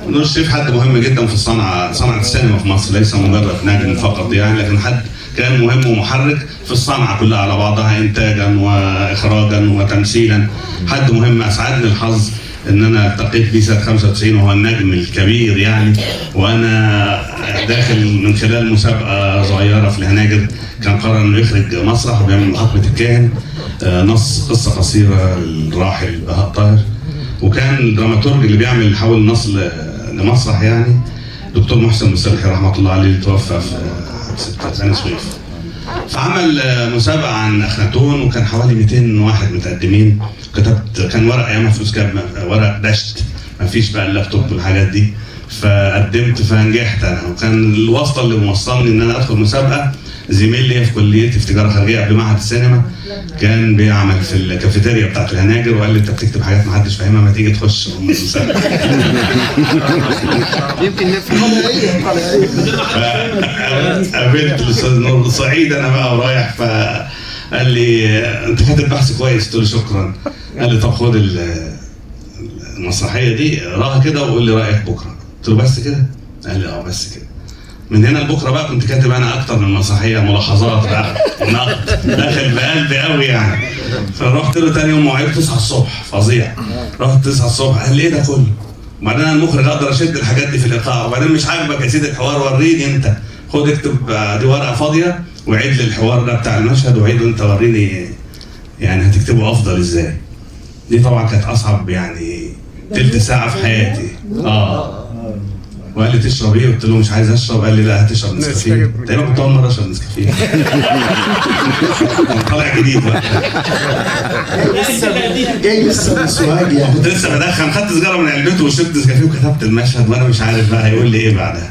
نور الشريف حد مهم جدا في صنعة السينما في مصر، ليس مجرد نجم فقط يعني، لكن حد كان مهم ومحرك في الصنعة كلها على بعضها، إنتاجا وإخراجا وتمثيلا. حد مهم أسعدني الحظ إن أنا التقيت بيه سنة 95 وهو النجم الكبير يعني، وأنا داخل من خلال مسابقة صغيرة في الهناجر. كان قرر إنه يخرج مسرح وبيعمل محاكمة الكاهن، نص قصة قصيرة للراحل بهاء طاهر، وكان الدراماتورج اللي بيعمل حول النص لمسرح يعني دكتور محسن مصلحي رحمه الله عليه، اللي توفى في بني سويف. فعمل مسابقه عن اخناتون وكان حوالي 200 واحد متقدمين. كتبت، كان ورق ايامها فلوس، كان ورق دشت، ما فيش بقى اللابتوب والحاجات دي. فقدمت فنجحت انا، وكان الواسطه اللي موصلني ان انا ادخل مسابقه زميل لي في كليتي في تجاره خارجيه قبل معهد السينما، كان بيعمل في الكافيتيريا بتاعت الهناجر، وقال لي انت بتكتب حاجات ما حدش فاهمها، ما تيجي تخش المسابقه. يمكن نفهم. قابلت الاستاذ نور صعيد انا بقى ورايح، فقال لي انت كاتب بحث كويس، قلت له شكرا. قال لي طب خد المسرحيه دي اقراها كده وقول لي رايك بكره. قلت له بس كده؟ قال لي اه بس كده. من هنا لبكره بقى كنت كاتب انا اكتر من مسرحيه، ملاحظات بقى ونقد داخل بقلبي قوي يعني. فرحت له تاني يوم موعد 9 الصبح، فظيع. رحت 9 الصبح، قال لي ايه ده كله؟ وبعدين انا المخرج اقدر اشد الحاجات دي في الايقاع، وبعدين مش عاجبك يا سيدي الحوار، وريني انت، خد اكتب دي ورقه فاضيه وعيد لي الحوار ده بتاع المشهد وعيده انت، وريني يعني هتكتبه افضل ازاي. دي طبعا كانت اصعب يعني تلت ساعه في حياتي. وقال لي تشرب ايه؟ قلت له مش عايز اشرب. قال لي لا هتشرب نسكافيه. تقريبا كنت اول مره اشرب نسكافيه. طالع جديد بقى. جاي لسه من سوهاج يعني. كنت لسه بدخن، خدت سيجاره من علبته وشربت نسكافيه وكتبت المشهد، وانا مش عارف بقى هيقول لي ايه بعدها.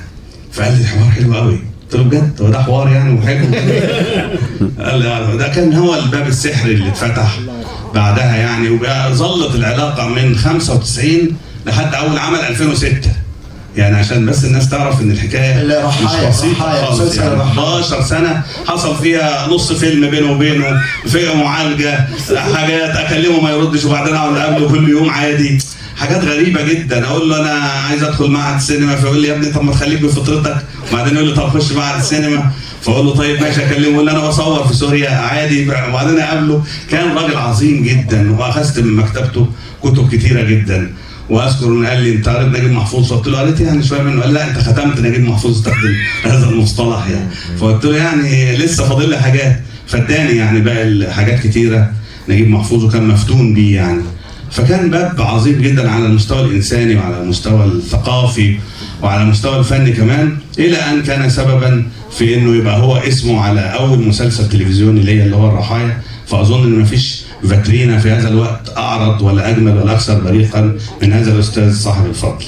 فقال لي الحوار حلو قوي. قلت له بجد هو ده حوار يعني وحلو؟ قال لي ده كان هو الباب السحري اللي اتفتح بعدها يعني. وظلت العلاقه من 95 لحد اول عمل 2006 يعني، عشان بس الناس تعرف ان الحكايه مش بسيطه خالص يعني. 11 سنه حصل فيها نص فيلم بينه وبينه، فيها معالجه، حاجات اكلمه ما يردش وبعدين اقعد اقابله كل يوم عادي، حاجات غريبه جدا. اقول له انا عايز ادخل معهد السينما، فيقول لي يا ابني طب ما تخليك بفطرتك، وبعدين يقول لي طب خش معهد السينما، فاقول له طيب ماشي اكلمه، يقول لي انا بصور في سوريا عادي، وبعدين اقابله. كان راجل عظيم جدا، واخذت من مكتبته كتب كتيره جدا. واذكر ان قال لي انت قريت نجيب محفوظ؟ قلت له قريت يعني شويه منه. قال لا انت ختمت نجيب محفوظ، استخدم هذا المصطلح يعني. فقلت له يعني لسه فاضل لي حاجات، فاداني يعني بقى حاجات كتيره نجيب محفوظ، وكان مفتون بيه يعني. فكان باب عظيم جدا على المستوى الانساني وعلى المستوى الثقافي وعلى المستوى الفني كمان، الى ان كان سببا في انه يبقى هو اسمه على اول مسلسل تلفزيوني ليا اللي هو الرحايا. فاظن ان مفيش فاترينا في هذا الوقت اعرض ولا اجمل ولا اكثر بريقا من هذا الاستاذ صاحب الفضل.